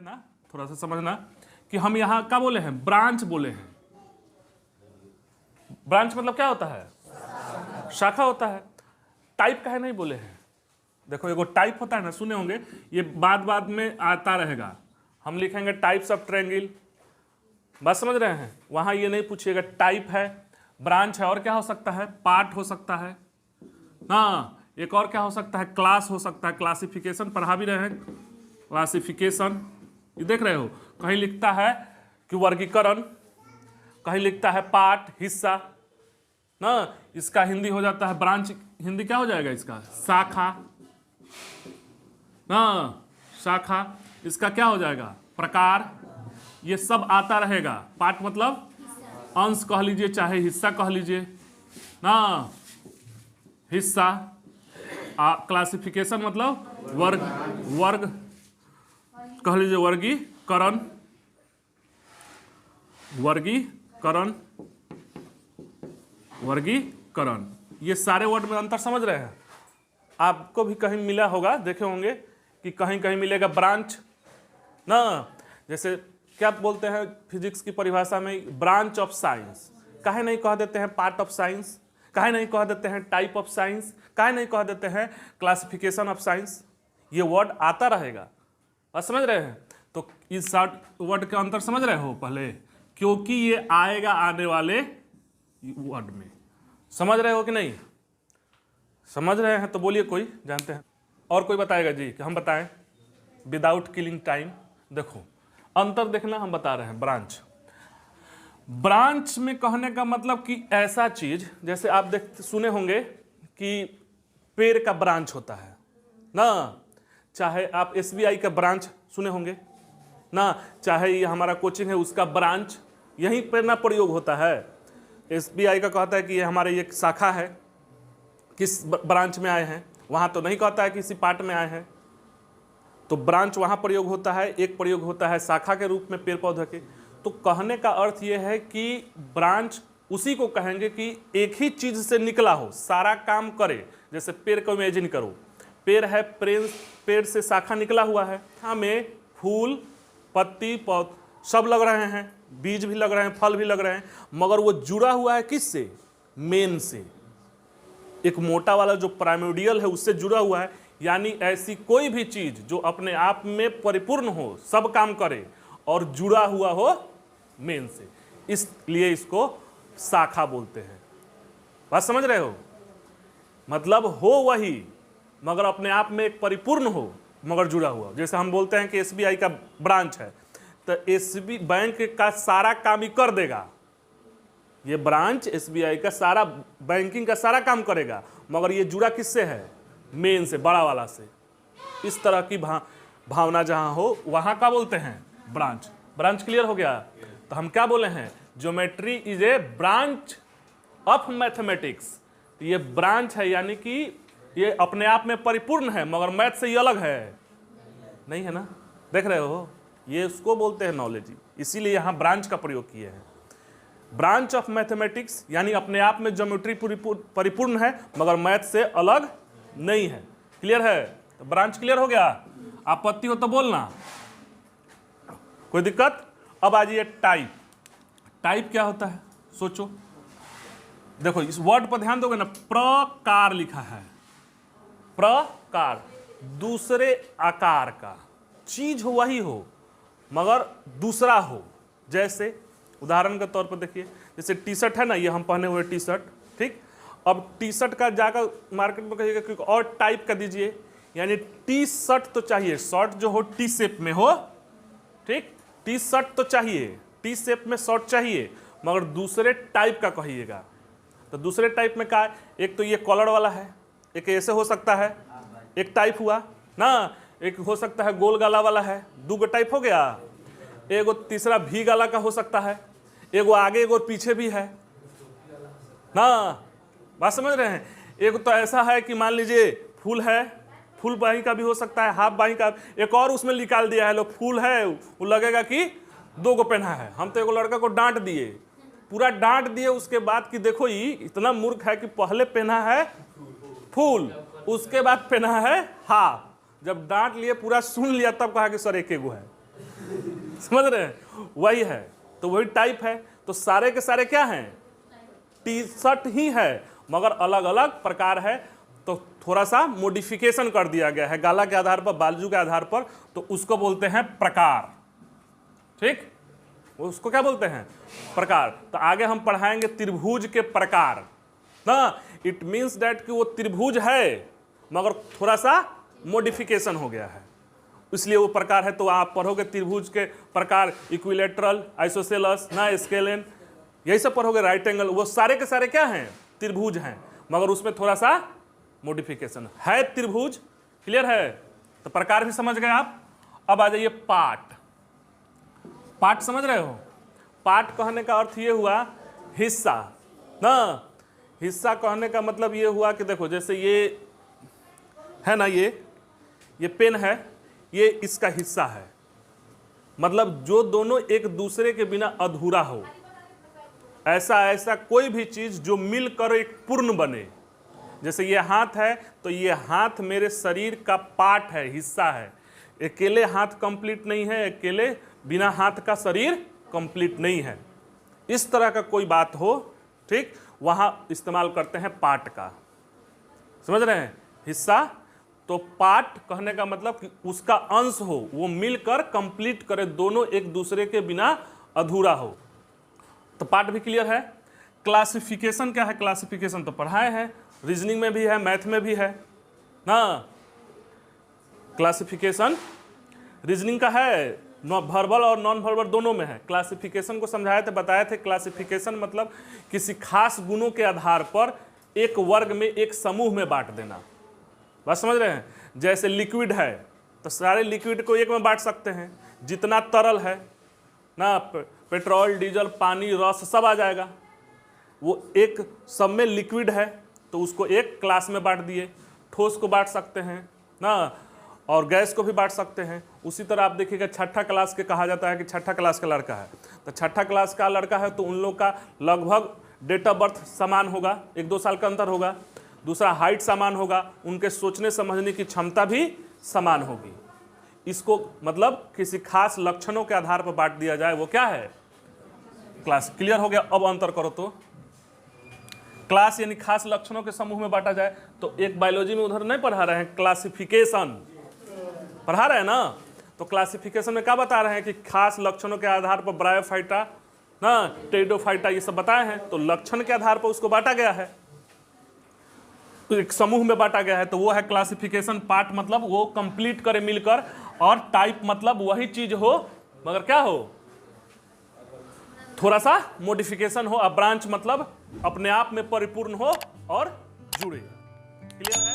लेना, थोड़ा सा समझना कि हम यहाँ क्या बोले हैं, ब्रांच बोले हैं। ब्रांच मतलब क्या होता है, शाखा होता है। टाइप का है नहीं बोले हैं। देखो एगो टाइप होता है ना, सुने होंगे, ये बाद में आता रहेगा। हम लिखेंगे टाइप्स ऑफ ट्रायंगल, बात समझ रहे हैं। वहां ये नहीं पूछिएगा टाइप है, ब्रांच है, और क्या हो सकता है, पार्ट हो सकता है ना, एक और क्या हो सकता है, क्लास हो सकता है, क्लासिफिकेशन पढ़ा भी रहे हैं, क्लासिफिकेशन। ये देख रहे हो, कहीं लिखता है कि वर्गीकरण, कहीं लिखता है पार्ट, हिस्सा ना। इसका हिंदी हो जाता है ब्रांच, हिंदी क्या हो जाएगा इसका, शाखा ना, शाखा। इसका क्या हो जाएगा, प्रकार। ये सब आता रहेगा। पार्ट मतलब अंश कह लीजिए, चाहे हिस्सा कह लीजिए ना, हिस्सा। क्लासिफिकेशन मतलब वर्ग, वर्ग कह लीजिए, वर्गीकरण, वर्गीकरण, वर्गीकरण। ये सारे वर्ड में अंतर समझ रहे हैं। आपको भी कहीं मिला होगा, देखे होंगे कि कहीं कहीं मिलेगा ब्रांच ना, जैसे क्या बोलते हैं फिजिक्स की परिभाषा में, ब्रांच ऑफ साइंस। काहे नहीं कह देते हैं पार्ट ऑफ साइंस, काहे नहीं कह देते हैं टाइप ऑफ साइंस, काहे नहीं कह देते हैं क्लासिफिकेशन ऑफ साइंस। ये वर्ड आता रहेगा, और समझ रहे हैं। तो इस वर्ड के अंतर समझ रहे हो पहले, क्योंकि ये आएगा आने वाले वर्ड में। समझ रहे हो कि नहीं, समझ रहे हैं तो बोलिए, कोई जानते हैं और कोई बताएगा जी, कि हम बताएं विदाउट किलिंग टाइम। देखो अंतर देखना, हम बता रहे हैं। ब्रांच, ब्रांच में कहने का मतलब कि ऐसा चीज, जैसे आप देख सुने होंगे कि पेड़ का ब्रांच होता है ना, चाहे आप एसबीआई का ब्रांच सुने होंगे ना, चाहे ये हमारा कोचिंग है उसका ब्रांच, यहीं पर ना प्रयोग होता है। एसबीआई का कहता है कि ये हमारे एक शाखा है, किस ब्रांच में आए हैं, वहां तो नहीं कहता है किसी पार्ट में आए हैं। तो ब्रांच वहां प्रयोग होता है, एक प्रयोग होता है शाखा के रूप में पेड़ पौधे के। तो कहने का अर्थ यह है कि ब्रांच उसी को कहेंगे कि एक ही चीज से निकला हो, सारा काम करे। जैसे पेड़ को इमेजिन करो, पेड़ है, पेड़ से शाखा निकला हुआ है, हमें फूल, पत्ती, पौध सब लग रहे हैं, बीज भी लग रहे हैं, फल भी लग रहे हैं, मगर वो जुड़ा हुआ है किससे, मेन से। एक मोटा वाला जो प्राइमोडियल है उससे जुड़ा हुआ है। यानी ऐसी कोई भी चीज जो अपने आप में परिपूर्ण हो, सब काम करे और जुड़ा हुआ हो मेन से, इसलिए इसको शाखा बोलते हैं। बात समझ रहे हो, मतलब हो वही मगर अपने आप में एक परिपूर्ण हो, मगर जुड़ा हुआ। जैसे हम बोलते हैं कि एसबीआई का ब्रांच है, तो एसबी बैंक का सारा काम ही कर देगा। ये ब्रांच एसबीआई का सारा बैंकिंग का सारा काम करेगा, मगर ये जुड़ा किससे है, मेन से, बड़ा वाला से। इस तरह की भावना जहां हो वहां का बोलते हैं ब्रांच। ब्रांच क्लियर हो गया। तो हम क्या बोले हैं, geometry is a branch of mathematics. तो ये ब्रांच है, यानी कि ये अपने आप में परिपूर्ण है, मगर मैथ से ये अलग है नहीं, है ना। देख रहे हो, ये उसको बोलते हैं नॉलेज, इसीलिए यहां ब्रांच का प्रयोग किए हैं। ब्रांच ऑफ मैथमेटिक्स यानी अपने आप में ज्योमेट्री परिपूर्ण है, मगर मैथ से अलग नहीं है। क्लियर है, तो ब्रांच क्लियर हो गया। आपत्ति हो तो बोलना, कोई दिक्कत। अब आ जाइए टाइप। टाइप क्या होता है, सोचो। देखो इस वर्ड पर ध्यान दोगे ना, प्रकार लिखा है, प्रकार, दूसरे आकार का चीज हो, वही हो मगर दूसरा हो। जैसे उदाहरण के तौर पर देखिए, जैसे टी शर्ट है ना, ये हम पहने हुए टी शर्ट, ठीक। अब टी शर्ट का जाकर मार्केट में कहिएगा कि और टाइप का दीजिए, यानी टी शर्ट तो चाहिए, शर्ट जो हो टी शेप में हो, ठीक। टी शर्ट तो चाहिए, टी शेप में शर्ट चाहिए, मगर दूसरे टाइप का कहिएगा। तो दूसरे टाइप में क्या है, एक तो ये कॉलर वाला है, एक ऐसे हो सकता है, एक टाइप हुआ ना, एक हो सकता है गोल गला वाला है, दो टाइप हो गया। एगो तीसरा भी गला का हो सकता है, एगो आगे एगो पीछे भी है ना। बात समझ रहे हैं। एक तो ऐसा है कि मान लीजिए फूल है, फुल बाही का भी हो सकता है, हाफ बाही का। एक और उसमें निकाल दिया है, लोग फूल है, वो लगेगा कि दो को पहना है। हम तो एगो लड़का को डांट दिए, पूरा डांट दिए, उसके बाद कि देखो ये इतना मूर्ख है कि पहले पहना है फूल, उसके बाद पहना है हाफ। जब डांट लिए, पूरा सुन लिया, तब कहा कि सर एक एगो है। समझ रहे हैं, वही है, तो वही टाइप है। तो सारे के सारे क्या हैं, टी शर्ट ही है, मगर अलग अलग प्रकार है। तो थोड़ा सा मॉडिफिकेशन कर दिया गया है गाला के आधार पर, बाजू के आधार पर, तो उसको बोलते हैं प्रकार। ठीक, उसको क्या बोलते हैं, प्रकार। तो आगे हम पढ़ाएंगे त्रिभुज के प्रकार ना। इट मीन्स दैट कि वो त्रिभुज है मगर थोड़ा सा मॉडिफिकेशन हो गया है, इसलिए वो प्रकार है। तो आप पढ़ोगे त्रिभुज के प्रकार, इक्विलेटरल, आइसोसेलस, ना स्केलेन, यही सब पढ़ोगे, राइट एंगल, वो सारे के सारे क्या हैं, त्रिभुज हैं, मगर उसमें थोड़ा सा मॉडिफिकेशन है। त्रिभुज क्लियर है, तो प्रकार भी समझ गए आप। अब आ जाइए पार्ट। पार्ट समझ रहे हो, पार्ट कहने का अर्थ ये हुआ हिस्सा ना। हिस्सा कहने का मतलब ये हुआ कि देखो, जैसे ये है ना, ये पेन है, ये इसका हिस्सा है, मतलब जो दोनों एक दूसरे के बिना अधूरा हो, ऐसा कोई भी चीज जो मिलकर एक पूर्ण बने। जैसे ये हाथ है, तो ये हाथ मेरे शरीर का पार्ट है, हिस्सा है। अकेले हाथ कंप्लीट नहीं है, अकेले बिना हाथ का शरीर कंप्लीट नहीं है। इस तरह का कोई बात हो, ठीक, वहां इस्तेमाल करते हैं पार्ट का। समझ रहे हैं, हिस्सा। तो पार्ट कहने का मतलब कि उसका अंश हो, वो मिलकर कंप्लीट करे, दोनों एक दूसरे के बिना अधूरा हो। तो पार्ट भी क्लियर है। क्लासिफिकेशन क्या है, क्लासिफिकेशन तो पढ़ाए हैं, रीजनिंग में भी है, मैथ में भी है ना। क्लासिफिकेशन रीजनिंग का है, वर्बल और नॉन वर्बल दोनों में है। क्लासिफिकेशन को समझाए थे, बताए थे, क्लासिफिकेशन मतलब किसी खास गुणों के आधार पर एक वर्ग में, एक समूह में बांट देना। बात समझ रहे हैं। जैसे लिक्विड है, तो सारे लिक्विड को एक में बांट सकते हैं, जितना तरल है ना, पेट्रोल, डीजल, पानी, रस सब आ जाएगा। वो एक सब में लिक्विड है, तो उसको एक क्लास में बांट दिए। ठोस को बांट सकते हैं ना, और गैस को भी बांट सकते हैं। उसी तरह आप देखिएगा, छठा क्लास के कहा जाता है कि छठा क्लास का लड़का है, तो छठा क्लास का लड़का है तो उन लोग का लगभग डेट ऑफ बर्थ समान होगा, 1-2 साल का अंतर होगा। दूसरा, हाइट समान होगा, उनके सोचने समझने की क्षमता भी समान होगी। इसको मतलब किसी खास लक्षणों के आधार पर बांट दिया जाए, वो क्या है, क्लास। क्लियर हो गया। अब अंतर करो तो, क्लास यानी खास लक्षणों के समूह में बांटा जाए। तो एक बायोलॉजी में उधर नहीं पढ़ा रहे हैं, क्लासिफिकेशन पढ़ा रहे हैं ना। तो क्लासिफिकेशन में क्या बता रहे हैं कि खास लक्षणों के आधार पर ब्रायोफाइटा ना, टेरिडोफाइटा, ये सब बताए हैं। तो लक्षण के आधार पर उसको बांटा गया है, तो एक समूह में बांटा गया है, तो वो है क्लासिफिकेशन। पार्ट मतलब वो कंप्लीट करे मिलकर, और टाइप मतलब वही चीज हो मगर क्या हो, थोड़ा सा मॉडिफिकेशन हो। अब ब्रांच मतलब अपने आप में परिपूर्ण हो और जुड़े। क्लियर है।